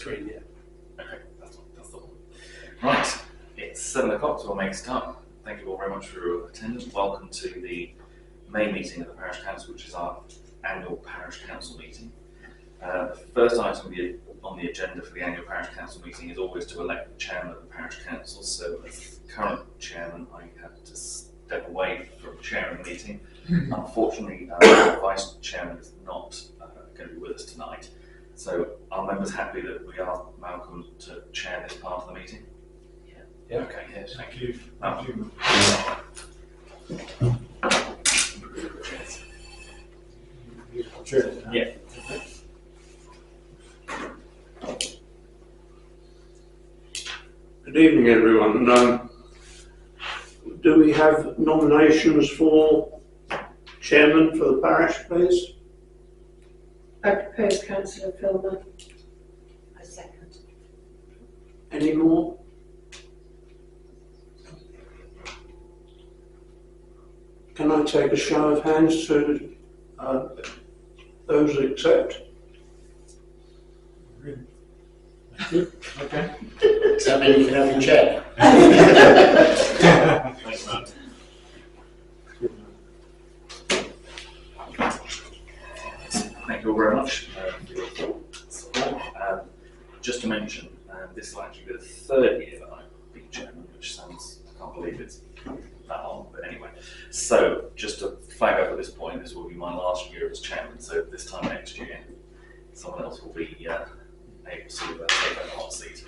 between, yeah. Okay, that's the one. Right, it's 7 o'clock, so we'll make a start. Thank you all very much for your attendance. Welcome to the main meeting of the Parish Council, which is our annual Parish Council meeting. The first item on the agenda for the annual Parish Council meeting is always to elect the chairman of the Parish Council. So as current chairman, I have to step away from chairing the meeting. Unfortunately, the vice chairman is not going to be with us tonight. So are members happy that we are Malcolm to chair this part of the meeting? Yeah. Okay. Yes. Thank you. Malcolm. Yeah. Good evening, everyone. Do we have nominations for chairman for the parish, please? I propose Councillor Filmer. I second. Any more? Can I take a show of hands to those who accept? Okay. Does that mean you can have your chair? Thanks, Matt. Thank you all very much for your support. Just to mention, this will actually be the third year that I've been chairman, which sounds, I can't believe it's that long, but anyway. So just to flag up at this point, this will be my last year as chairman, so this time next year, someone else will be able to take that hot seat.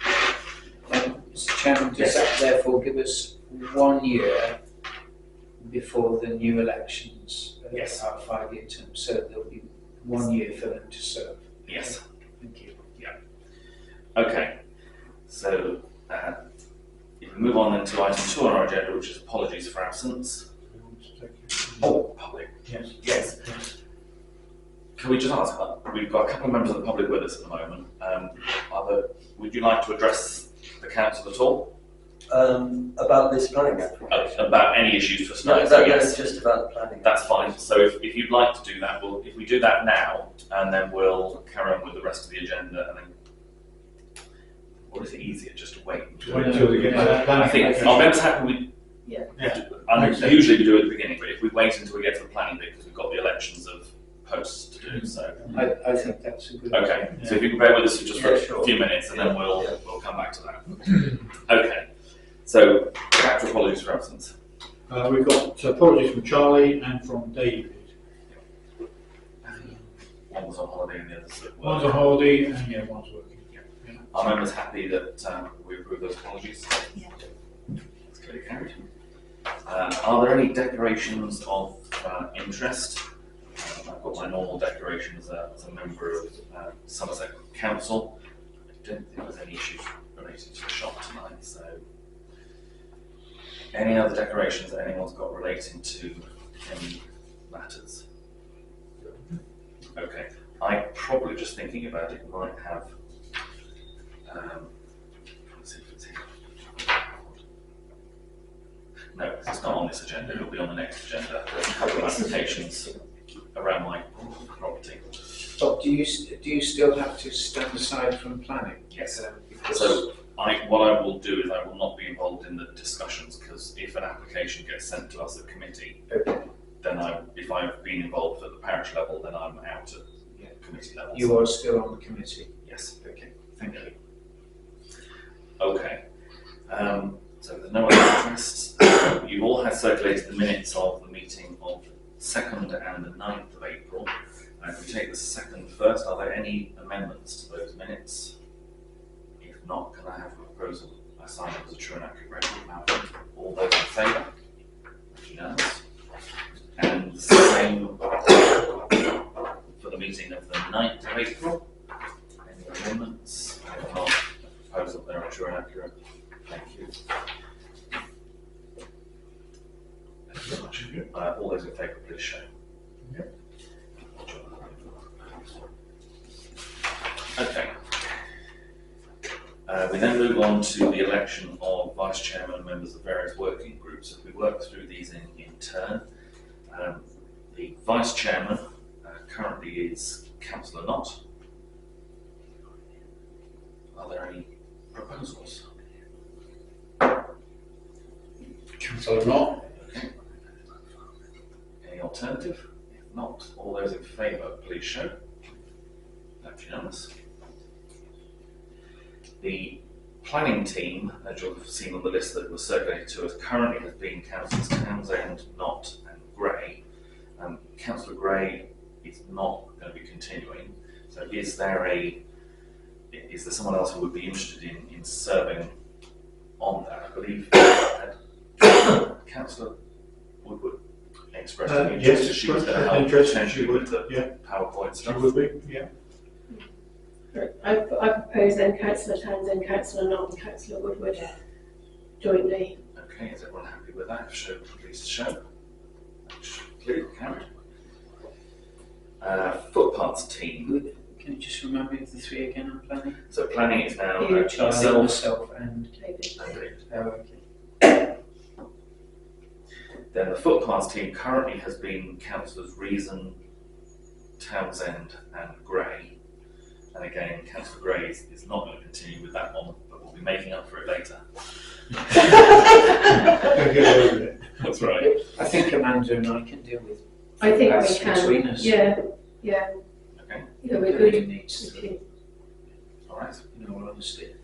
Mr. Chairman, does that therefore give us 1 year before the new elections? Yes. Our 5-year term, so there'll be 1 year for them to serve. Yes. Thank you. Yeah. Okay. So if we move on then to item 2 on our agenda, which is apologies for absence. Oh, public. Yes. Yes. Can we just ask, we've got a couple of members of the public with us at the moment. Would you like to address the council at all? About this planning application? About any issues for No, tonight? So that's just about the planning. That's fine. So if you'd like to do that, if we do that now, and then we'll carry on with the rest of the agenda, and then, or is it easier just to wait? Wait until we get to that planning. I think our members happy with. Yeah. Usually we do it at the beginning, but if we wait until we get to the planning bit, because we've got the elections of posts to do, so. I think that's a good Okay, idea. so if you can bear with us just for sure. a few minutes, and then we'll come back to that. Okay, so back to apologies for absence. We've got apologies from Charlie and from David. One was on holiday and the others at work. One's on holiday and yeah, one's working. Yeah. Are members happy that we approve those apologies? Yeah. That's clearly carried. Are there any declarations of interest? I've got my normal declaration as a member of Somerset Council. I don't think there's any issues related to the shop tonight, so. Any other declarations that anyone's got relating to any matters? Okay, I probably just thinking about it might have, let's see if it's here. No, it's not on this agenda, it'll be on the next agenda. There's a couple of applications around my property. But do you still have to stand aside from planning? Yes. Because So what I will do is I will not be involved in the discussions, because if an application gets sent to us at committee, then if I've been involved at the parish level, then I'm out at committee level. you are still on the committee. Yes. Okay. Thank you. Okay. So there's no other interests. You all had circulated the minutes of the meeting of 2nd and the 9th of April. If we take the 2nd first, are there any amendments to those minutes? If not, can I have a proposal? I sign up as a true and accurate record. Malcolm. All those in favour? Unanimous. And the same for the meeting of the 9th of April. Any amendments? If not, proposal there are true and accurate. Thank you. Thank you very much. All those in favour, please show. Yep. Okay. We then move on to the election of vice chairman and members of various working groups. If we work through these in turn, the vice chairman currently is Councillor Knott. Are there any proposals? Councillor Knott. Okay. Any alternative? If not, all those in favour, please show. That's unanimous. The planning team, as you'll have seen on the list that was circulated to us, currently has been Councillors Townsend, Knott and Gray. Councillor Gray is not going to be continuing. So is there someone else who would be interested in serving on that? I believe Councillor Woodward expressed an interest that she was going to help potentially with the PowerPoint She stuff. would be, yeah. I propose then Councillor Townsend, Councillor Knott and Councillor Woodward jointly. Okay, is everyone happy with that? Show, please show. Clear, carried. Footpaths team. Can you just remind me of the three again on planning? So planning is now You, Myself and David. David. okay. Then the footpaths team currently has been Councillors Reason, Townsend and Gray. And again, Councillor Gray is not going to continue with that one, but we'll be making up for it later. Don't get over it. That's right. I think Amanda and I can deal with I think we that's can. between us. Yeah. Okay, Yeah, we Nobody could. needs to, all right. in all honesty.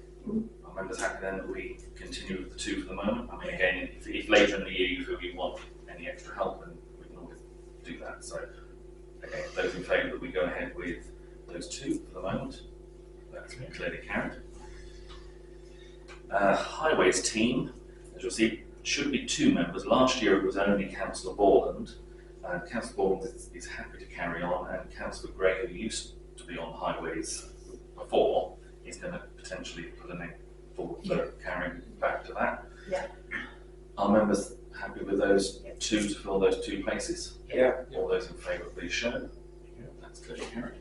Are members happy then that we continue with the two for the moment? I mean, again, if later in the year you feel you want any extra help, then we can always do that. So, again, those in favour that we go ahead with those two for the moment, that's been clearly carried. Highways team, as you'll see, should be two members. Last year it was only Councillor Borland. Councillor Borland is happy to carry on, and Councillor Gray, who used to be on highways before, is going to potentially put a name forward for carrying back to that. Yeah. Are members happy with those two to fill those two places? Yeah. All those in favour, please show. That's clearly carried.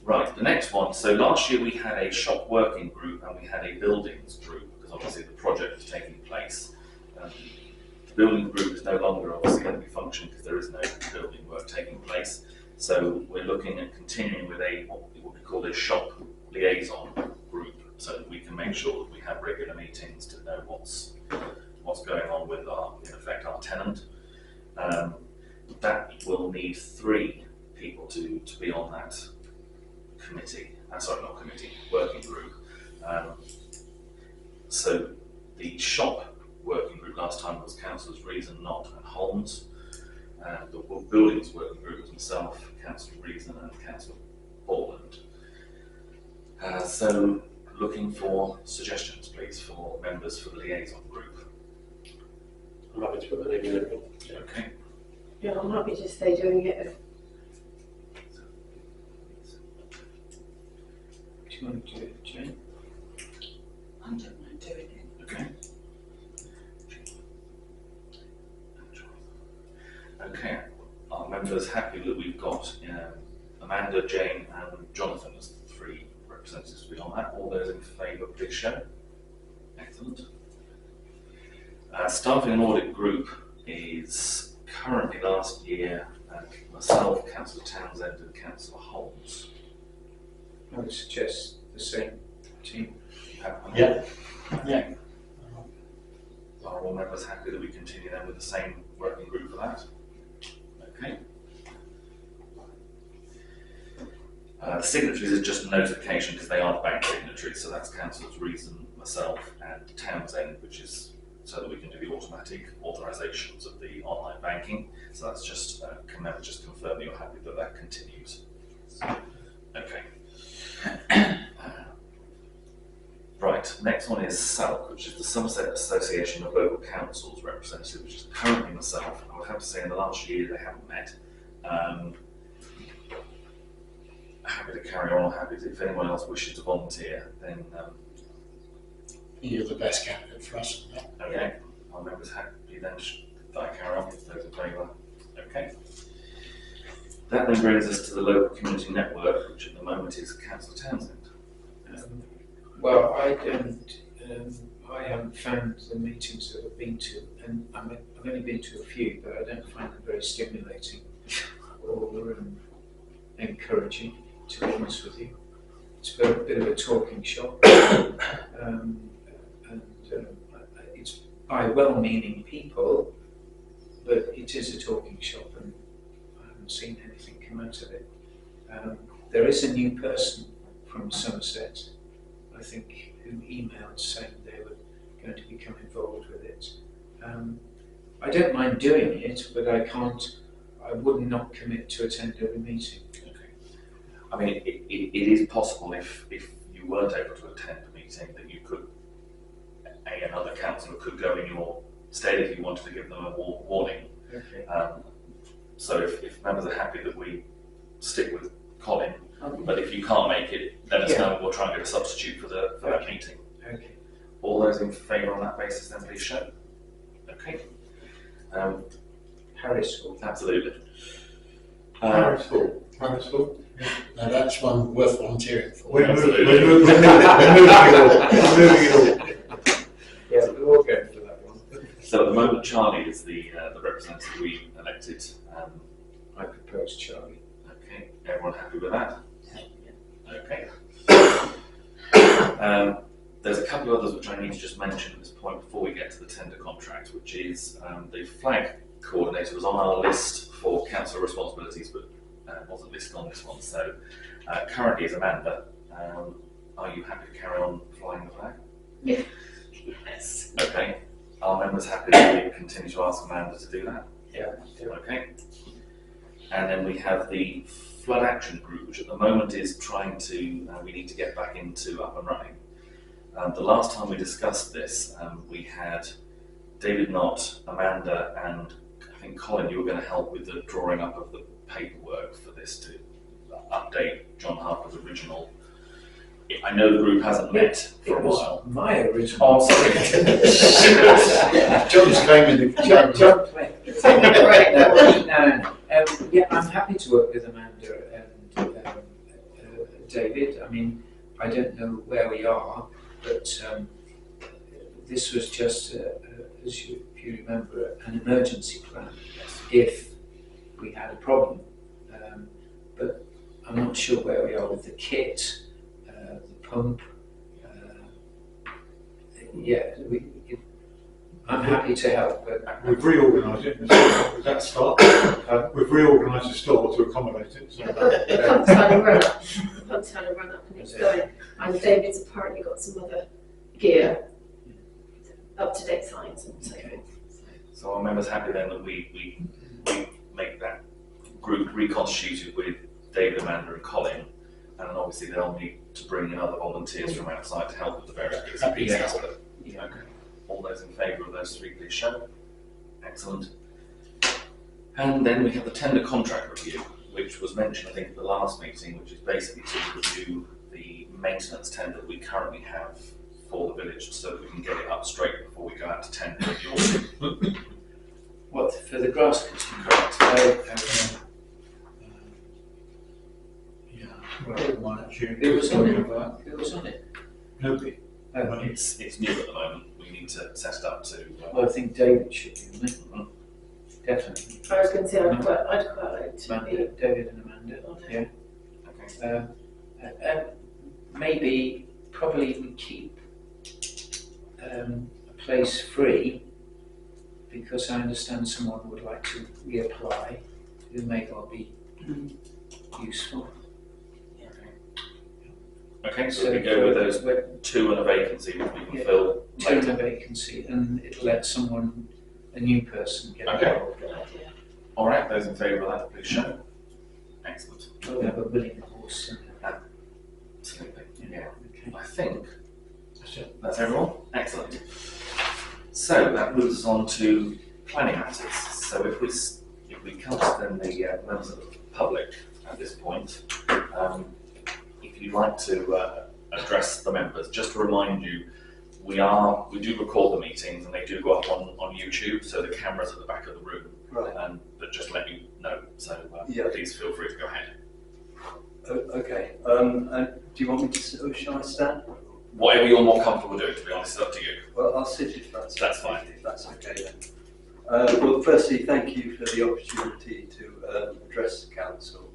Right, the next one. So last year we had a shop working group and we had a buildings group, because obviously the project is taking place. The building group is no longer obviously going to be functioning because there is no building work taking place. So we're looking at continuing with what we call a shop liaison group, so that we can make sure that we have regular meetings to know what's going on with in effect, our tenant. That will need 3 people to be on that committee. Working group. So the shop working group last time was Councillors Reason, Knott and Holmes. The buildings working group was myself, Councillor Reason and Councillor Borland. So looking for suggestions please for members for the liaison group. I'm happy to put the name in it. Okay. Yeah, I'm happy to stay doing it. Do you want to do it, Jane? I don't mind doing it. Okay. Okay. Are members happy that we've got Amanda, Jane and Jonathan as the 3 representatives to be on that? All those in favour, please show. Excellent. Staffing and audit group is currently last year myself, Councillor Townsend and Councillor Holmes. I would suggest the same team. Yeah. Yeah. Are all members happy that we continue then with the same working group for that? Okay. The signatories is just a notification because they are the bank signatories, so that's Councillors Reason, myself and Townsend, which is so that we can do the automatic authorisations of the online banking. So that's just, can members just confirm that you're happy that that continues? Okay. Right, next one is SALC, which is the Somerset Association of Local Councils representative, which is currently myself. I would have to say in the last year they haven't met. Happy to carry on, happy to, if anyone else wishes to volunteer, then You're the best candidate for us on that. okay. Our members happy then that I carry on, if those in favour. Okay. That then brings us to the local community network, which at the moment is Councillor Townsend. Well, I haven't found the meetings that I've been to, and I've only been to a few, but I don't find them very stimulating or encouraging, to be honest with you. it's a bit of a talking shop, and it's by well-meaning people, but it is a talking shop, and I haven't seen anything come out of it. There is a new person from Somerset, I think, who emailed saying they were going to become involved with it. I don't mind doing it, but I would not commit to attend every meeting. Okay. I mean, it is possible if you weren't able to attend the meeting that you could, another councillor could go in your stead if you wanted to give them a warning. Okay. So if members are happy that we stick with Colin, but if you can't make it, let us know and we'll try and get a substitute for that meeting. Okay. All those in favour on that basis then please show. Okay. Harris Hall. Absolutely. Paris Hall. Now that's one worth volunteering for. We're Absolutely. moving it all. Yeah, we're all going for that one. So at the moment Charlie is the representative we elected. I propose Charlie. Okay, everyone happy with that? Okay. There's a couple of others which I need to just mention at this point before we get to the tender contract, which is the flag coordinator was on our list for council responsibilities, but wasn't listed on this one. So currently is Amanda. Are you happy to carry on flying the flag? Yeah. Yes. Okay. Are members happy that we continue to ask Amanda to do that? Yeah. Okay. And then we have the flood action group, which at the moment is trying to, we need to get back into up and running. The last time we discussed this, we had David Knott, Amanda, and I think Colin, you were going to help with the drawing up of the paperwork for this to update John Harper's original. I know the group hasn't met for a while. My original. Oh, sorry. John's came in the John Flynn. Right. No. Yeah, I'm happy to work with Amanda and David. I mean, I don't know where we are, but this was just, as you, if you remember, an emergency plan if we had a problem. But I'm not sure where we are with the kit, the pump. I'm happy to help, but We've reorganised it. That start. We've reorganised the store to accommodate it. So The pump's had a run up. The pump's had a run up and it's going. And David's apparently got some other gear, up to date signs and so forth. So are members happy then that we make that group reconstituted with David, Amanda and Colin, and then obviously they'll need to bring in other volunteers from outside to help with the various bits and pieces. Yeah. But, okay. All those in favour of those three, please show. Excellent. And then we have the tender contract review, which was mentioned I think at the last meeting, which is basically to review the maintenance tender we currently have for the village so that we can get it up straight before we go out to tender in the autumn. what, for the grass cutting? Correct. yeah, well, one actually. It was on it. About Who was on it? nobody. It's new at the moment. We need to set it up to. Well, I think David should be on it. Mhm. Definitely. I was going to say I'd quite like to Amanda, be David and Amanda. on it. Yeah. Okay. Maybe, probably we keep a place free because I understand someone would like to reapply who may well be useful. Okay, so we go with those two and a vacancy which we can fill Turn later. a vacancy and it'll let someone, a new person get Okay. involved. Good idea. All right, those in favour of that, please show. Excellent. We'll have a willing horse. Absolutely. Yeah. Okay. I think That's it. that's everyone. Excellent. So that moves us on to planning matters. So if we come to then the members of the public at this point, if you'd like to address the members, just to remind you, we do record the meetings and they do go up on YouTube, so the camera's at the back of the room. Right. But just let you know. So Yeah. please feel free to go ahead. Okay. And do you want me to sit or shall I stand? Whatever you're more comfortable doing, to be honest, it's up to you. Well, I'll sit if that's Fine. If that's okay then. Well, firstly, thank you for the opportunity to address the council.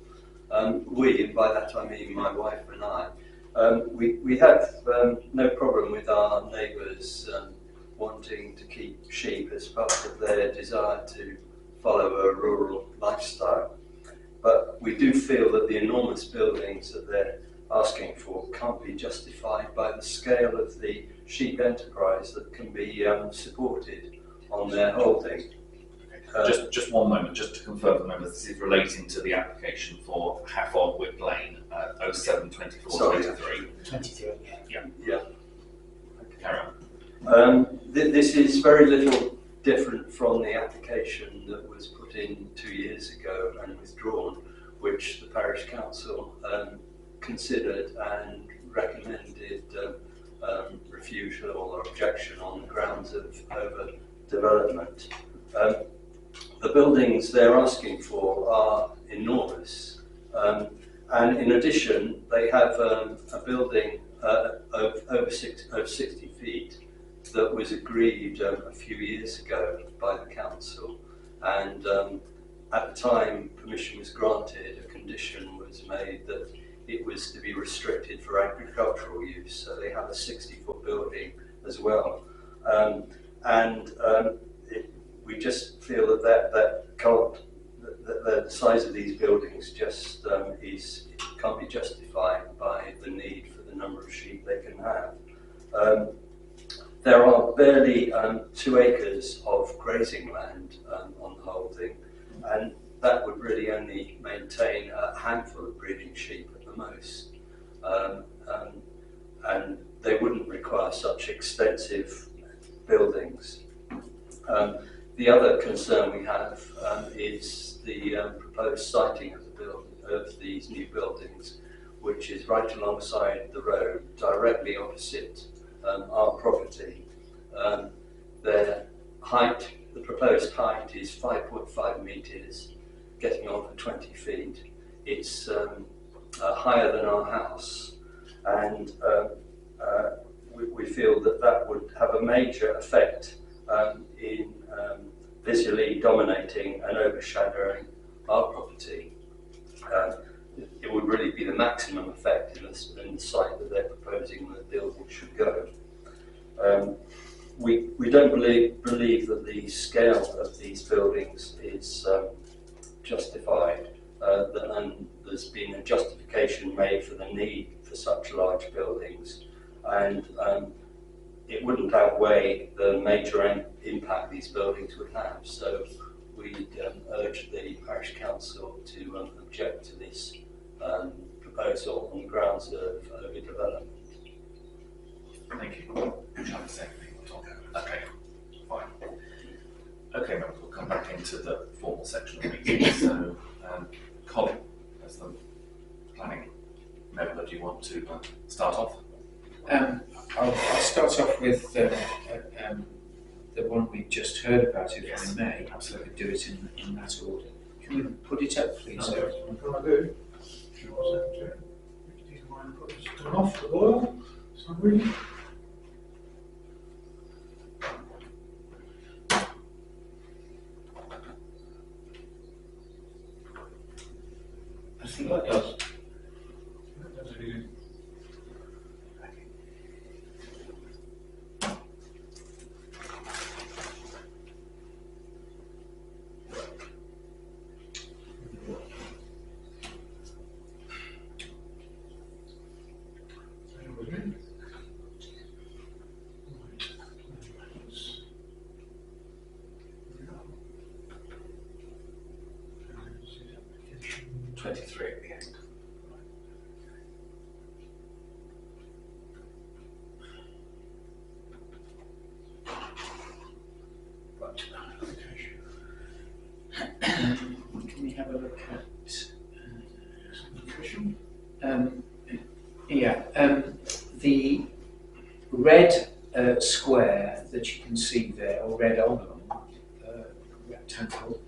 We, and by that I mean my wife and I, We have no problem with our neighbours wanting to keep sheep as part of their desire to follow a rural lifestyle. But we do feel that the enormous buildings that they're asking for can't be justified by the scale of the sheep enterprise that can be supported on their holding. Just one moment, just to confirm the members, this is relating to the application for Hafford Whip Lane, 072423. 23. Yeah. Carry on. This is very little different from the application that was put in 2 years ago and withdrawn, which the parish council considered and recommended refusal or objection on the grounds of overdevelopment. The buildings they're asking for are enormous, and in addition they have a building over 60 feet that was agreed a few years ago by the council, and at the time permission was granted, a condition was made that it was to be restricted for agricultural use, so they have a 60-foot building as well. We just feel that the size of these buildings just can't be justified by the need for the number of sheep they can have. There are barely 2 acres of grazing land on the holding, and that would really only maintain a handful of breeding sheep at the most. And they wouldn't require such extensive buildings. The other concern we have is the proposed siting of these new buildings, which is right alongside the road, directly opposite our property. Their height, the proposed height, is 5.5 metres, getting on for 20 feet. It's higher than our house, and we feel that would have a major effect in visually dominating and overshadowing our property. It would really be the maximum effect in the site that they're proposing the building should go. We don't believe that the scale of these buildings is justified, and there's been a justification made for the need for such large buildings, and it wouldn't outweigh the major impact these buildings would have. So we urge the parish council to object to this proposal on the grounds of overdevelopment. Thank you. Shall I say anything at all? Okay, fine. Okay, members, we'll come back into the formal section of the meeting. So, Colin, as the planning member, do you want to start off? I'll start off with the one we've just heard about, if I may. Absolutely. Do it in that order. Can we put it up, please? Can I do? Do you mind putting it turn off the boil? Sorry. I think That does. That does really. At the end. Can we have a look at the red square that you can see there, or red oblong rectangle,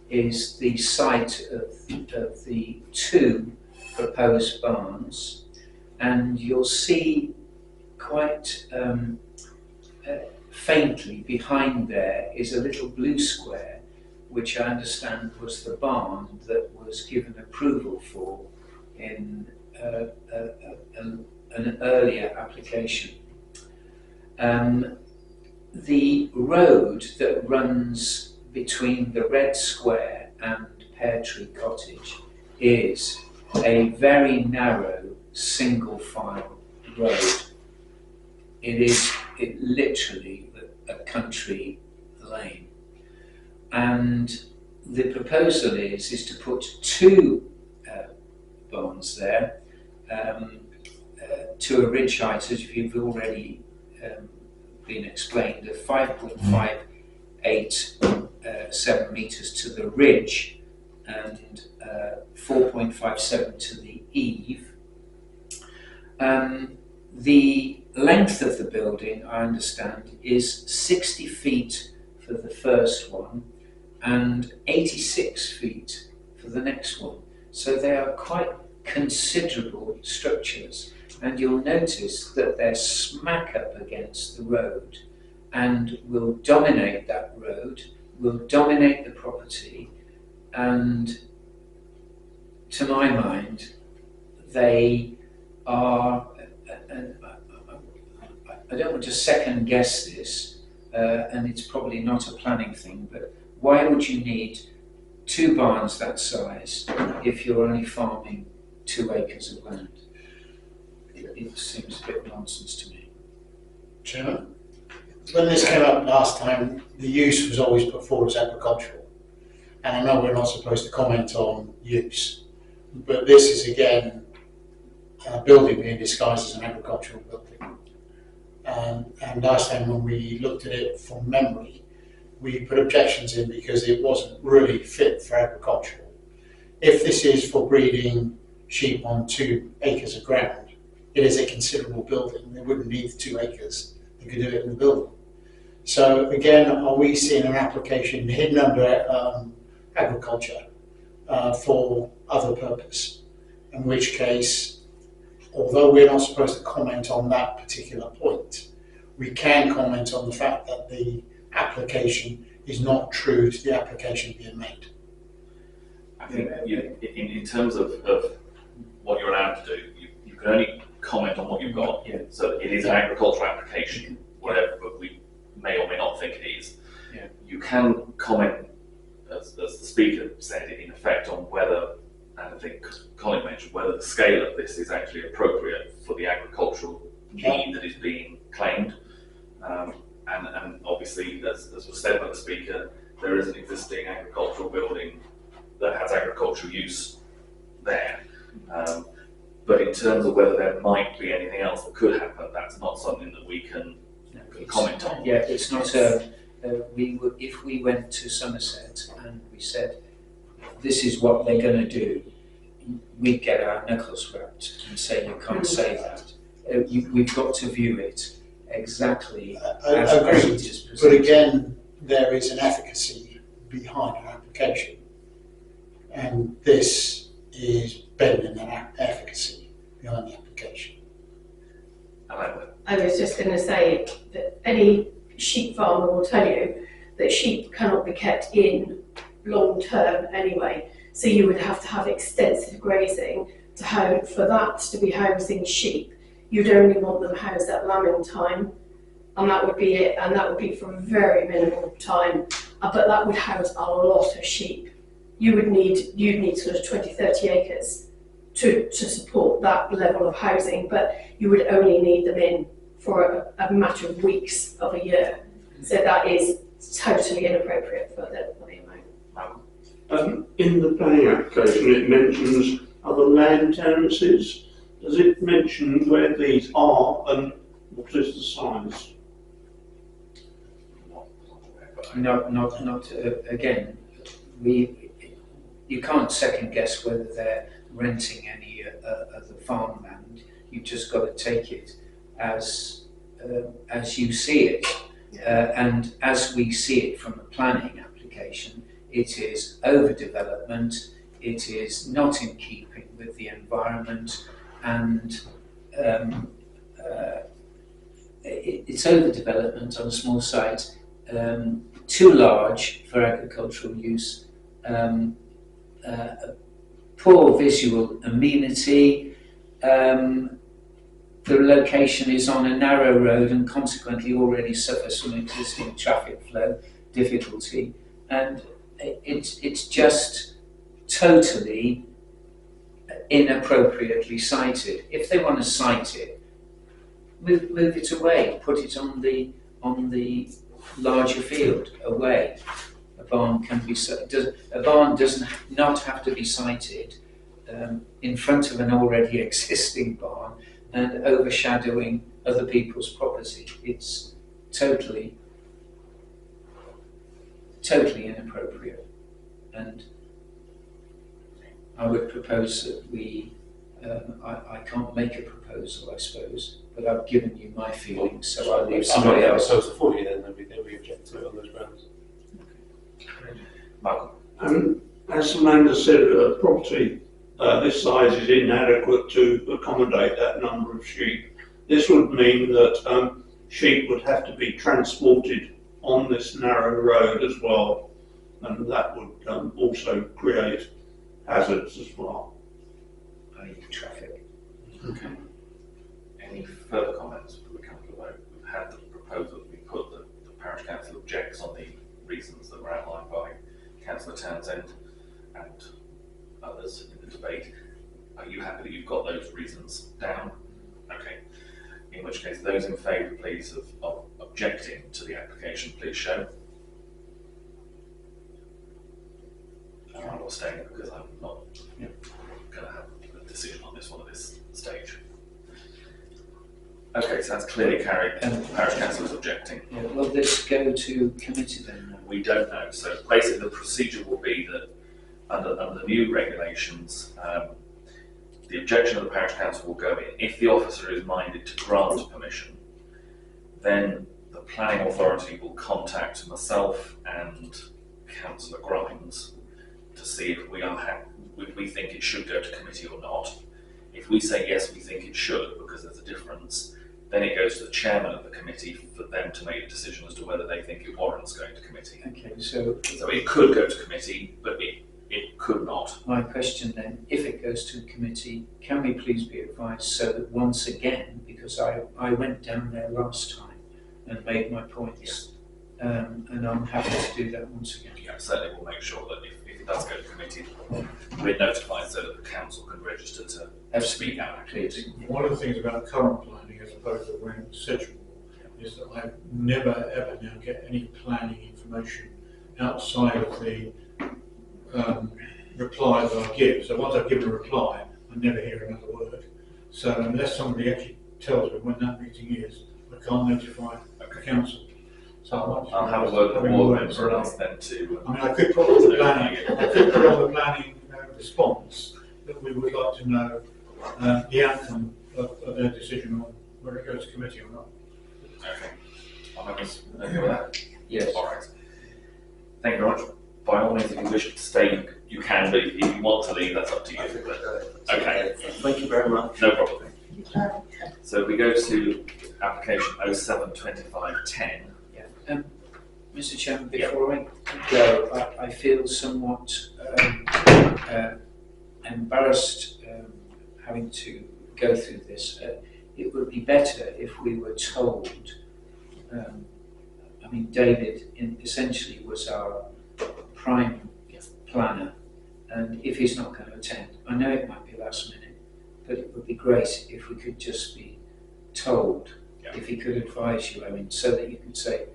is the site of the 2 proposed barns, and you'll see quite faintly behind there is a little blue square, which I understand was the barn that was given approval for in an earlier application. The road that runs between the Red Square and Pear Tree Cottage is a very narrow single file road. It literally a country lane. And the proposal is to put two barns there, to a ridge height, as you've already been explained, of 5.587 metres to the ridge and 4.57 to the eave. The length of the building, I understand, is 60 feet for the first one and 86 feet for the next one. So they are quite considerable structures, and you'll notice that they're smack up against the road and will dominate that road, will dominate the property, and to my mind they are, I don't want to second guess this, and it's probably not a planning thing, but why would you need two barns that size if you're only farming 2 acres of land? It seems a bit nonsense to me. Chairman, when this came up last time, the use was always put forward as agricultural. And I know we're not supposed to comment on use, but this is again a building being disguised as an agricultural building. And last time when we looked at it from memory, we put objections in because it wasn't really fit for agricultural. If this is for breeding sheep on 2 acres of ground, it is a considerable building. They wouldn't need 2 acres. They could do it in the building. So again, are we seeing an application hidden under agriculture for other purpose? In which case, although we're not supposed to comment on that particular point, we can comment on the fact that the application is not true to the application being made. I think in terms of what you're allowed to do, you can only comment on what you've got. Yeah. So it is an agricultural application, whatever we may or may not think it is. Yeah. You can comment, as the speaker said, in effect on whether, and I think Colin mentioned, whether the scale of this is actually appropriate for the agricultural need that is being claimed. And obviously, as was said by the speaker, there is an existing agricultural building that has agricultural use there. But in terms of whether there might be anything else that could happen, that's not something that we can comment on. Yeah, it's not if we went to Somerset and we said, this is what they're going to do, we'd get our knuckles wrapped and say, you can't say that. We've got to view it exactly as Agreed, it is but presented. again, there is an efficacy behind an application, and this is bending that efficacy behind the application. I was just going to say that any sheep farmer will tell you that sheep cannot be kept in long term anyway. So you would have to have extensive grazing for that to be housing sheep. You'd only want them housed at lambing time, and that would be it. And that would be for a very minimal time, but that would house a lot of sheep. You'd need sort of 20, 30 acres to support that level of housing, but you would only need them in for a matter of weeks of a year. So that is totally inappropriate for the amount. In the planning application, it mentions other land tenancies. Does it mention where these are and what is the size? Not again, you can't second guess whether they're renting any of the farmland. You've just got to take it as you see it. And as we see it from a planning application, it is overdevelopment, it is not in keeping with the environment, and it's overdevelopment on a small site, too large for agricultural use, poor visual amenity, the location is on a narrow road and consequently already suffers from existing traffic flow difficulty, and it's just totally inappropriately sited. If they want to site it, move it away, put it on the larger field away. A barn can be a barn does not have to be sited in front of an already existing barn and overshadowing other people's property. It's totally inappropriate, and I would propose that we. I can't make a proposal, I suppose, but I've given you my feelings, so I'll leave somebody else. proposal for you then, we object to it on those grounds. Malcolm. As Amanda said, property this size is inadequate to accommodate that number of sheep. This would mean that sheep would have to be transported on this narrow road as well, and that would also create hazards as well. Traffic. Okay. Any further comments before we come to the vote? We've had the proposal that we put that the parish council objects on the reasons that were outlined by Councillor Townsend and others in the debate. Are you happy that you've got those reasons down? Okay. In which case, those in favour, please, of objecting to the application, please show. I'm not staying because I'm not going to have a decision on this one at this stage. Okay, so that's clearly carried. The parish council is objecting. Yeah, will this go to committee then? We don't know. So basically, the procedure will be that under the new regulations, the objection of the parish council will go in. If the officer is minded to grant permission, then the planning authority will contact myself and Councillor Grimes to see if we think it should go to committee or not. If we say yes, we think it should because there's a difference, then it goes to the chairman of the committee for them to make a decision as to whether they think it warrants going to committee. Okay, so it could go to committee, but it could not. my question then, if it goes to committee, can we please be advised so that once again, because I went down there last time and made my points, and I'm happy to do that once again. Yeah, certainly we'll make sure that if it does go to committee, we're notified so that the council can register to speak out. Please. One of the things about current planning as opposed to when sedgeable is that I never ever now get any planning information outside of the reply that I give. So once I've given a reply, I never hear another word. So unless somebody actually tells me when that meeting is, I can't notify the council. So I'll have a word with the board member and ask them to. I mean, I could put on the planning. I could put on the planning response that we would like to know the outcome of their decision on whether it goes to committee or not. Okay. I'll have us okay with that? Yes. All right. Thank you very much. By all means, if you wish to stay, you can, but if you want to leave, that's up to you. Okay. Thank you very much. No problem. So we go to application 072510. Mr. Chairman, before I go, I feel somewhat embarrassed having to go through this. It would be better if we were told, I mean, David essentially was our prime planner, and if he's not going to attend, I know it might be last minute, but it would be great if we could just be told, if he could advise you, I mean, so that you could say,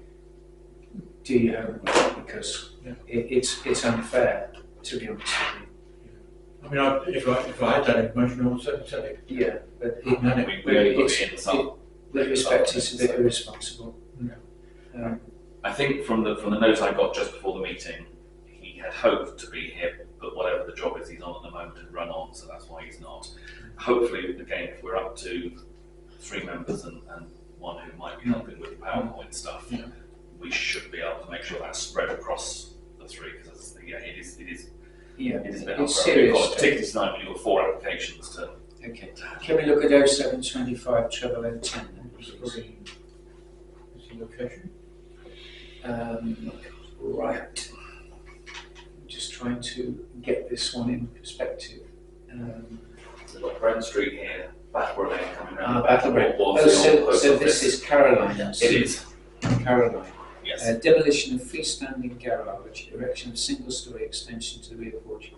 do your homework, because it's unfair, to be honest with you. I mean, if I had that information, I would certainly tell you. Yeah, but We only put it in some. with respect, it's a bit irresponsible. Yeah. I think from the note I got just before the meeting, he had hoped to be here, but whatever the job is he's on at the moment had run on, so that's why he's not. Hopefully, again, if we're up to 3 members and one who might be helping with the PowerPoint stuff, we should be able to make sure that's spread across the 3, because it is a bit It's serious. particularly tonight when you've got 4 applications to. Okay. Can we look at 0725 0010 then, please? Is the location? Right. I'm just trying to get this one in perspective. So we've got Brent Street here, Battleborough Lane coming round. Battleborough. What Oh, was the old post so office? this is Caroline's. It is, Caroline. yes. Demolition of freestanding garage, erection of single-storey extension to the rear porch,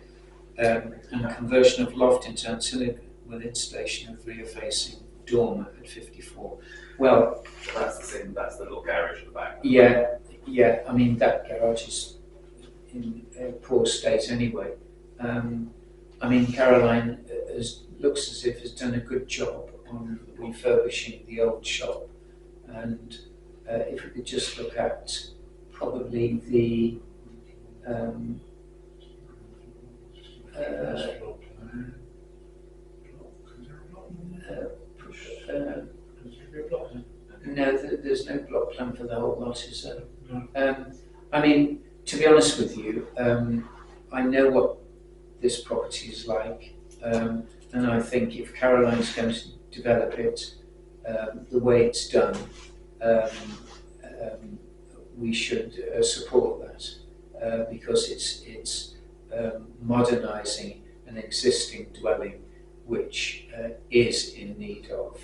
and conversion of loft into ancillary with installation of rear-facing dormer at 54. Well, So that's the thing, that's the little garage at the back. yeah, I mean, that garage is in a poor state anyway. I mean, Caroline looks as if has done a good job on refurbishing the old shop, and if we could just look at probably the no, there's no block plan for the whole lot, is there? No. I mean, to be honest with you, I know what this property is like, and I think if Caroline's going to develop it the way it's done, we should support that because it's modernising an existing dwelling which is in need of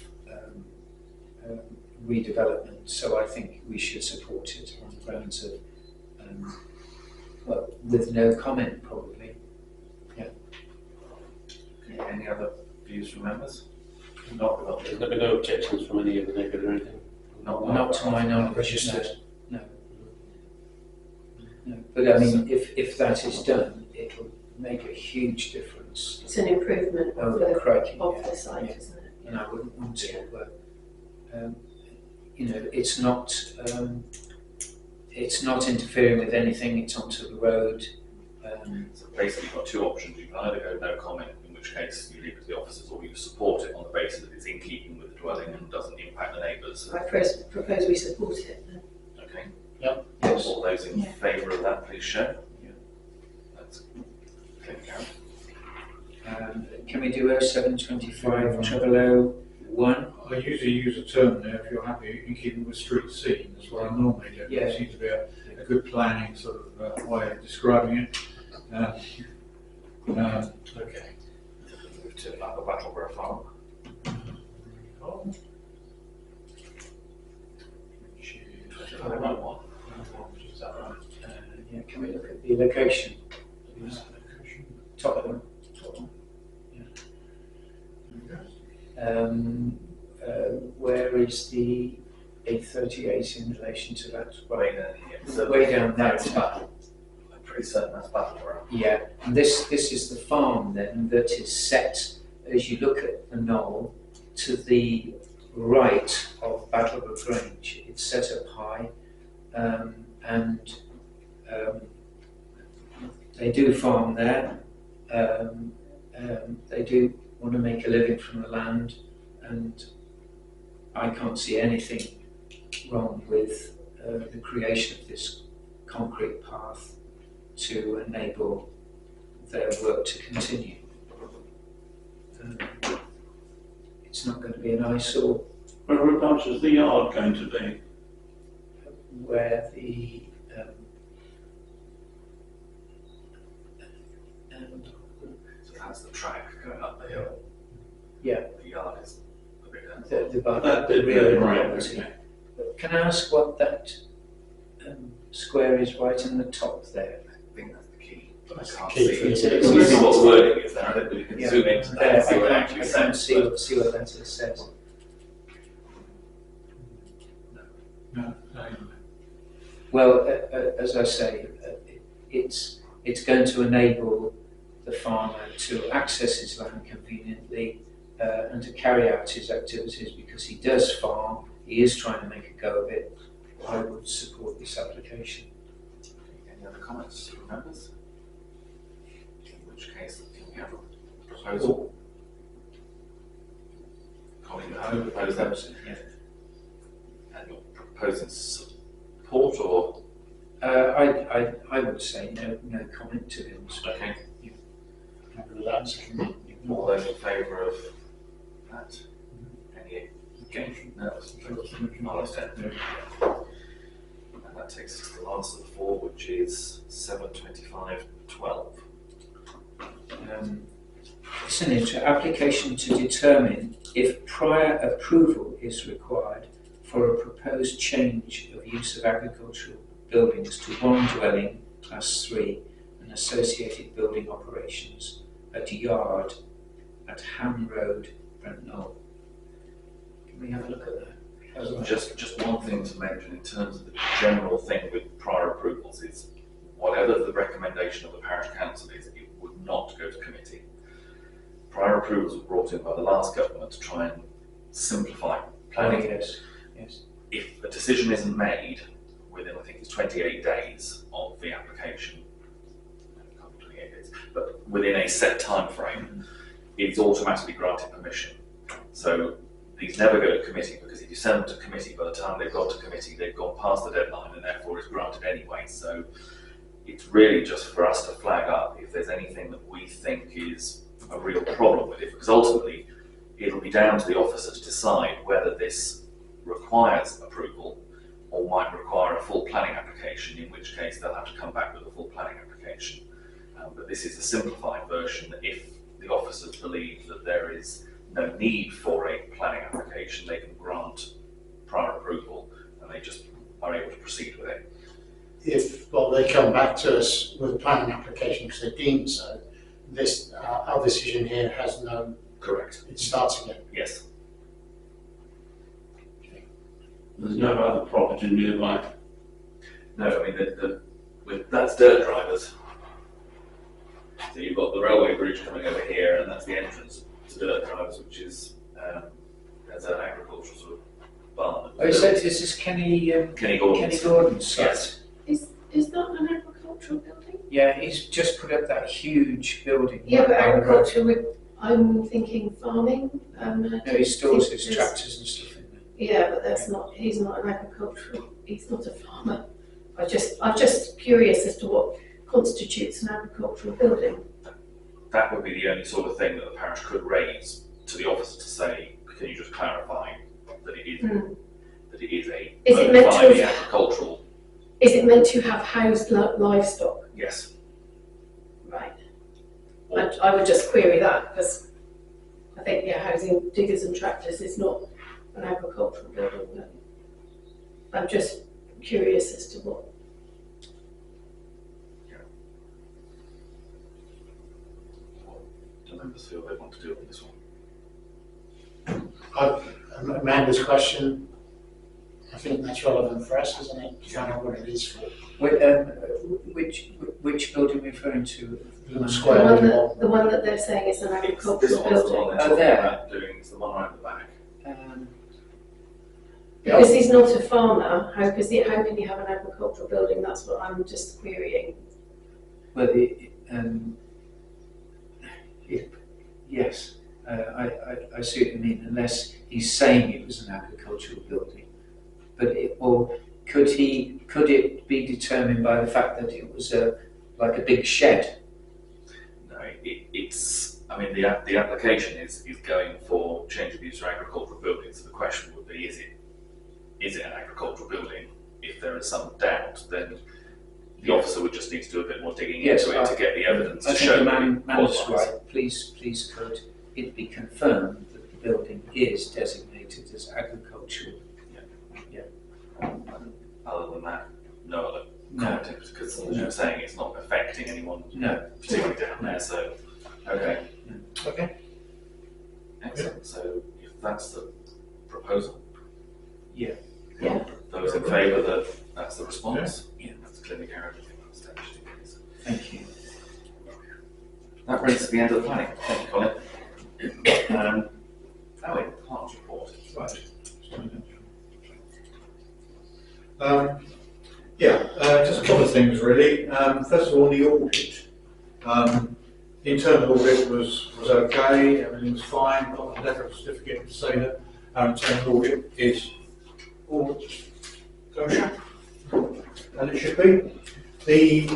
redevelopment. So I think we should support it on the grounds of, well, with no comment probably. Okay, any other views from members? Not There's been no objections from any of the neighbours or anything? Not to my knowledge, no. But I mean, if that is done, it'll make a huge difference. It's an improvement of Oh, crikey, the site, yeah. isn't it? And I wouldn't want to, you know, it's not interfering with anything. It's onto the road. So basically you've got two options. You can either go no comment, in which case you leave it to the officers, or you support it on the basis that it's in keeping with the dwelling and doesn't impact the neighbours. I propose we support it then. Okay. Yep. Yes. All those in Yeah. favour of that, please show. Yeah. That's okay, Karen. Can we do 0725 0001? I usually use a term there, if you're happy, in keeping with street scene, that's what I normally do. Yeah. It seems to be a good planning sort of way of describing it. Okay. Move to Upper Battleborough Farm. Which is, 2501. is that right? Yeah, can we look at the location? Is please? that location? Top of them. Where is the 838 in relation to that? Way down here. So Way down there. that's I'm pretty certain that's Battleborough. Yeah, and this is the farm then that is set as you look at the knoll to the right of Battleborough Grange. It's set up high, and they do farm there. They do want to make a living from the land, and I can't see anything wrong with the creation of this concrete path to enable their work to continue. It's not going to be an eyesore Whereabouts is the yard going to be? where the So that's the track going up the hill. Yeah. The yard is a bit down. That bit rear there, right, property. okay. Can I ask what that square is right in the top there? I think that's the key. That's I can't the key see for it. it. It's easy what the wording is there. I think we can Yeah. zoom into that There, and see what it I actually can't says. see what that says. No. Well, as I say, it's going to enable the farmer to access his land conveniently and to carry out his activities because he does farm. He is trying to make a go of it. I would support this application. Any other comments from members? In which case, can we have a proposal? Colin, who proposed that? Yeah. And you're proposing support or? I would say no comment to him. Okay. Happy with that, second. All those in favour of that? Any against? No, that's And that takes us to the last of the four, which is 72512. It's an application to determine if prior approval is required for a proposed change of use of agricultural buildings to one dwelling, class 3, and associated building operations at yard at Ham Road, Brent Knoll. Can we have a look at that? Just one thing to mention in terms of the general thing with prior approvals is whatever the recommendation of the parish council is, it would not go to committee. Prior approvals were brought in by the last government to try and simplify planning. Yes. If a decision isn't made within, I think it's 28 days of the application, I can't be 28 days, but within a set time frame, it's automatically granted permission. So these never go to committee, because if you send them to committee, by the time they've gone to committee, they've gone past the deadline and therefore it's granted anyway. So it's really just for us to flag up if there's anything that we think is a real problem with it, because ultimately it'll be down to the officer to decide whether this requires approval or might require a full planning application, in which case they'll have to come back with a full planning application. But this is a simplified version. If the officers believe that there is no need for a planning application, they can grant prior approval and they just are able to proceed with it. If, well, they come back to us with a planning application because they deem so, this, our decision here has no, Correct. it starts again. Yes. There's no other property nearby. No, I mean, that's dirt drivers. So you've got the railway bridge coming over here, and that's the entrance to dirt drivers, which is there's an agricultural sort of barn. Oh, is this Kenny Gordon's site? Yes. Is that an agricultural building? Yeah, he's just put up that huge building. Yeah, right but by the road. agriculture, I'm thinking farming. No, he stores his There's- tractors and stuff in there. Yeah, but he's not an agricultural, he's not a farmer. I'm just curious as to what constitutes an agricultural building. That would be the only sort of thing that the parish could raise to the officer to say, can you just clarify that it is that it is a Is it bona meant to fide have- agricultural? Is it meant to have housed livestock? Yes. Right. Or- I would just query that, because I think, housing diggers and tractors is not an agricultural building. But I'm just curious as to what. Do members feel they want to do on this one? Amanda's question, I think that's relevant for us, isn't it? To find out what it is for. Which building are we referring to? The square in the bottom. The one that they're saying is an This agricultural one's the one building. they're talking there. about doing, it's the one right at the back. Because he's not a farmer, how can you have an agricultural building? That's what I'm just querying. Well, yes, I see what you mean, unless he's saying it was an agricultural building. But could it be determined by the fact that it was like a big shed? No, the application is going for change of use for agricultural buildings. So the question would be, is it an agricultural building? If there is some doubt, then the officer would just need to do a bit more digging into it to get the evidence I to think show the that it man is qualifies. right. Please could it be confirmed that the building is designated as agricultural? Other than that, no other No. commenting, because as you were saying, it's not affecting anyone No. particularly down there. So, okay, Okay. excellent. So if that's the proposal, Yeah. Yeah. those in favour that that's the response, Yeah. that's clearly carried. I think that's established in case. Thank you. That brings us to the end of the planning. Thank you, Colin. Clerk's report. Right. Just a couple of things really. First of all, the audit. Internal audit was okay, everything was fine, got a letter of certificate to say that our internal audit is all kosher, and it should be.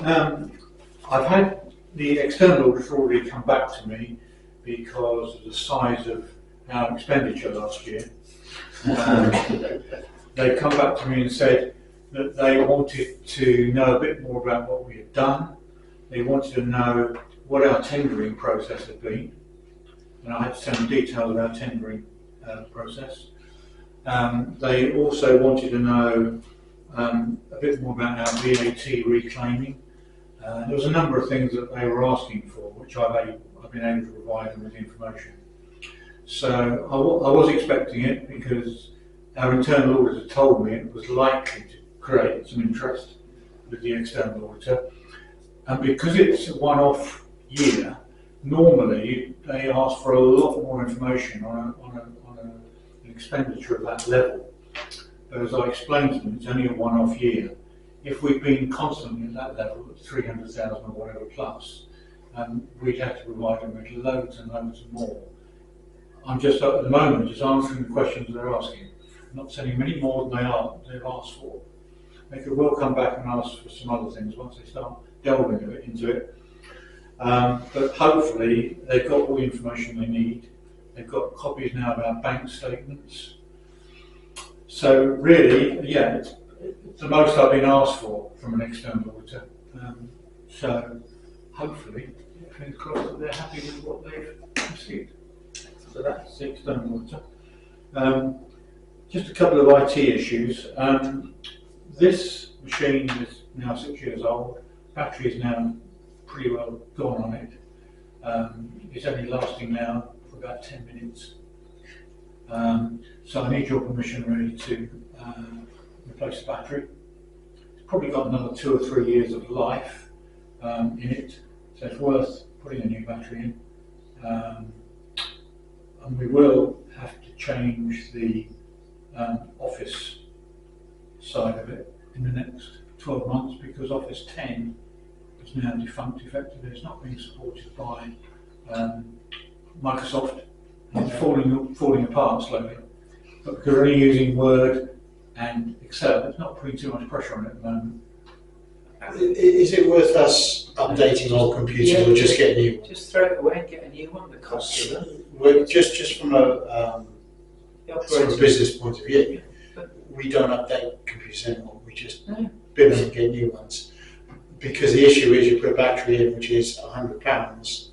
I've had the external auditor already come back to me because of the size of our expenditure last year. They come back to me and said that they wanted to know a bit more about what we had done. They wanted to know what our tendering process had been. and I had to tell them details of our tendering process. They also wanted to know a bit more about our VAT reclaiming. There was a number of things that they were asking for, which I've been able to provide them with the information. So I was expecting it because our internal auditor told me it was likely to create some interest with the external auditor. And because it's a one-off year, normally they ask for a lot more information on an expenditure of that level. But as I explained to them, it's only a one-off year. If we'd been constantly at that level, at 300,000 or whatever plus, we'd have to provide them with loads and loads more. I'm just at the moment just answering the questions they're asking. I'm not sending many more than they've asked for. They could well come back and ask for some other things once they start delving a bit into it. But hopefully they've got all the information they need. They've got copies now of our bank statements. So really, yeah, it's the most I've been asked for from an external auditor. So hopefully, fingers crossed that they're happy with what they've received. So that's the external auditor. Just a couple of IT issues. This machine is now 6 years old. Battery is now pretty well gone on it. It's only lasting now for about 10 minutes. So I need your permission really to replace the battery. It's probably got another 2 or 3 years of life in it, so it's worth putting a new battery in. And we will have to change the office side of it in the next 12 months because Office 10 is now defunct effectively. It's not being supported by Microsoft. It's falling apart slowly. But because we're only using Word and Excel, it's not putting too much pressure on it at the moment. Is it worth us updating our computers or just get new ones? Just throw it away and get a new one. The cost of it. Well, just from a sort of business point of view, we don't update computers anymore. We just bin them and get new ones. Because the issue is you put a battery in which is £100.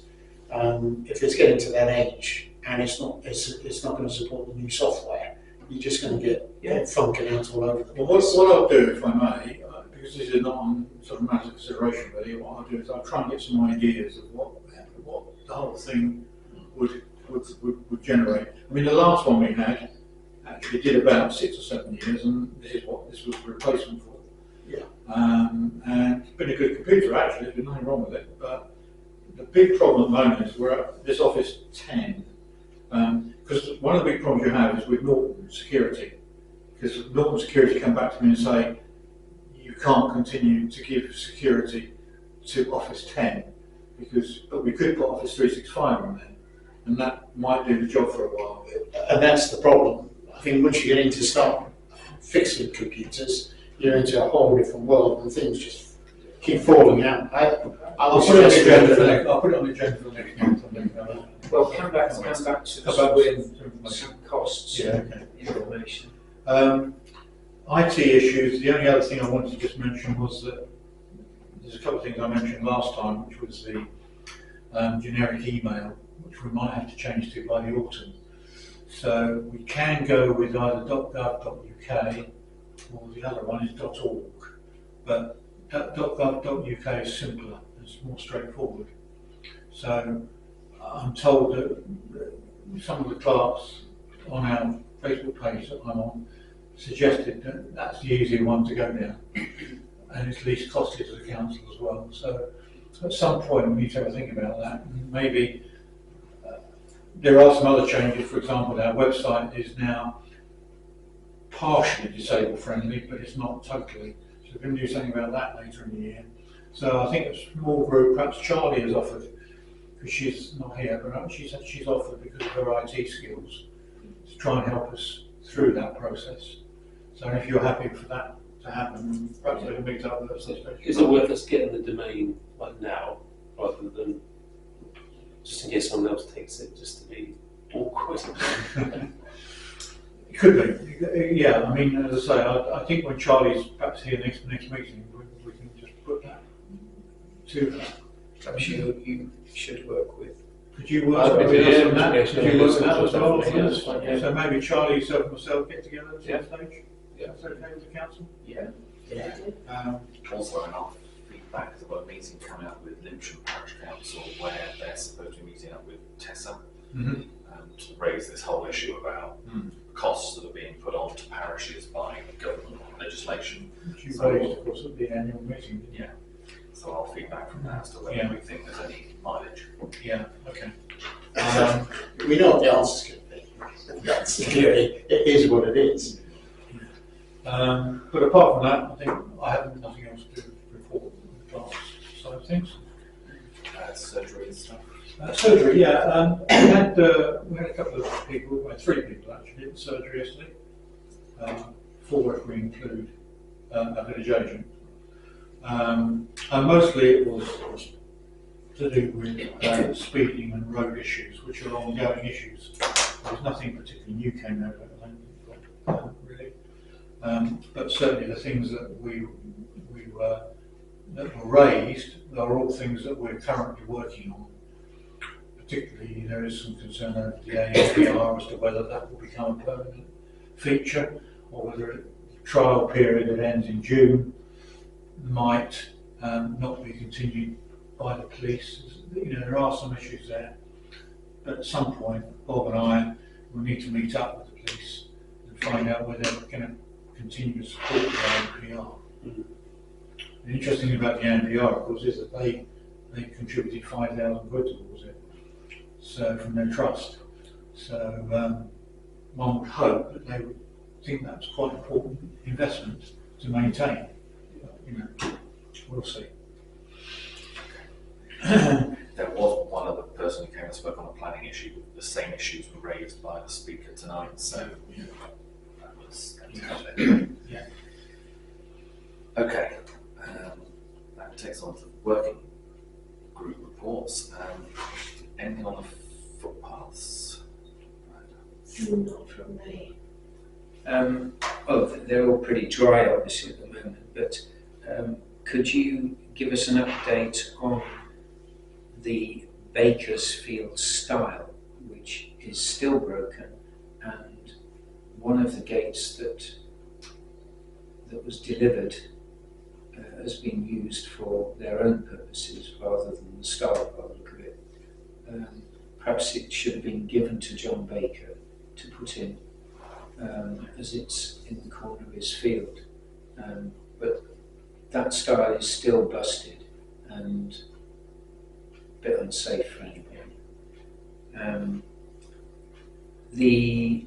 If it's getting to that age and it's not going to support the new software, you're just going to get funking out all over the place. Well, what I'll do, if I may, because this is not on sort of matter consideration really, what I'll do is I'll try and get some ideas of what the whole thing would generate. I mean, the last one we had actually did about 6 or 7 years, and this is what this was a replacement for. Yeah. And it's been a good computer actually. There's been nothing wrong with it, but the big problem at the moment is we're at this Office 10. Because one of the big problems you have is with Norton Security. Because Norton Security come back to me and say, you can't continue to give security to Office 10, but we could put Office 365 on there, and that might do the job for a while. And that's the problem. I think once you get into start fixing computers, you're into a whole different world and things just keep falling out. I'll put it on the agenda for next month. Well, come back to us with some costs information. IT issues, the only other thing I wanted to just mention was that there's a couple of things I mentioned last time, which was the generic email, which we might have to change to by the autumn. So we can go with either .gov.uk or the other one is .org, but .gov.uk is simpler, it's more straightforward. So I'm told that some of the clerks on our Facebook page that I'm on suggested that that's the easier one to go down, and it's least costly to the council as well. So at some point we need to have a think about that. And maybe there are some other changes. For example, our website is now partially disabled friendly, but it's not totally. So we're going to do something about that later in the year. So I think a small group, perhaps Charlie has offered, because she's not here, but she said she's offered because of her IT skills to try and help us through that process. So if you're happy for that to happen, perhaps they can meet up with us. Is it worth us getting the domain like now, rather than just in case someone else takes it, just to be awkward? It could be, yeah. I mean, as I say, I think when Charlie's perhaps here next meeting, we can just put that to her. Perhaps you should work with Could you work I'd be with us really on that? interested Could you in work with that as well? something, yes, yeah. So maybe Charlie, yourself and myself get together at Yeah. some stage? Yeah. That's okay with the council? Yeah. Also, in our feedback, there's a meeting coming up with Lewisham Parish Council where they're supposed to be meeting up with Tessa Mhm. to raise this whole issue about costs that are being put on to parishes by government legislation. Which you raised, of course, at the annual meeting. So I'll feedback from that as to whether we think there's any mileage. Yeah, okay. We know what the answer's going to be. It is what it is. But apart from that, I think I have nothing else to report on the class side of things. Surgery and stuff. Surgery, yeah. We had a couple of people, well, 3 people actually, in surgery yesterday. 4 if we include a village agent. And mostly it was to do with speeding and road issues, which are ongoing issues. There's nothing particularly new came out of it, I think, really. But certainly the things that that were raised are all things that we're currently working on. Particularly, there is some concern over the ANPR as to whether that will become a permanent feature, or whether the trial period that ends in June might not be continued by the police. There are some issues there, but at some point, Bob and I will need to meet up with the police and find out whether they're going to continue to support the ANPR. The interesting thing about the ANPR, of course, is that they contributed 5,000 quid towards it, so from their trust. So one would hope that they would think that's quite an important investment to maintain. We'll see. There was one other person who came and spoke on a planning issue. The same issues were raised by the speaker tonight, so that was Yeah. Okay, that takes on to working group reports. Anything on the footpaths? Not from me. They're all pretty dry, obviously, at the moment, but could you give us an update on the Bakersfield style, which is still broken, and one of the gates that was delivered has been used for their own purposes rather than the style by the look of it. Perhaps it should have been given to John Baker to put in, as it's in the corner of his field. But that style is still busted and a bit unsafe for anyone. The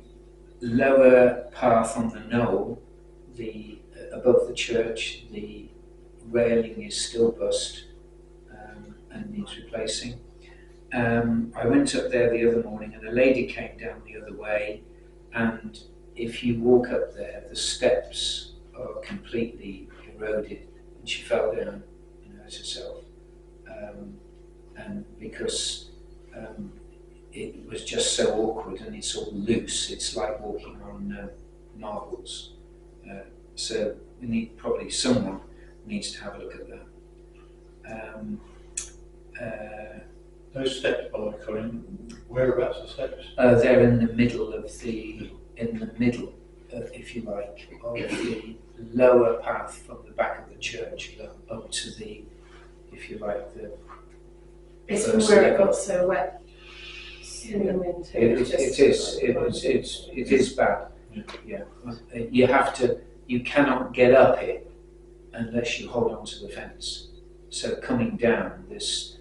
lower path on the knoll, above the church, the railing is still bust and needs replacing. I went up there the other morning and a lady came down the other way, and if you walk up there, the steps are completely eroded, and she fell down and hurt herself. And because it was just so awkward and it's all loose, it's like walking on marbles. So we need, probably someone needs to have a look at that. Those steps, by the way, Colin, whereabouts are steps? They're in the middle of if you like, of the lower path from the back of the church up to the, if you like, the. It's from where it got so wet in the winter. It is bad. Yeah. You cannot get up it unless you hold on to the fence. So coming down, this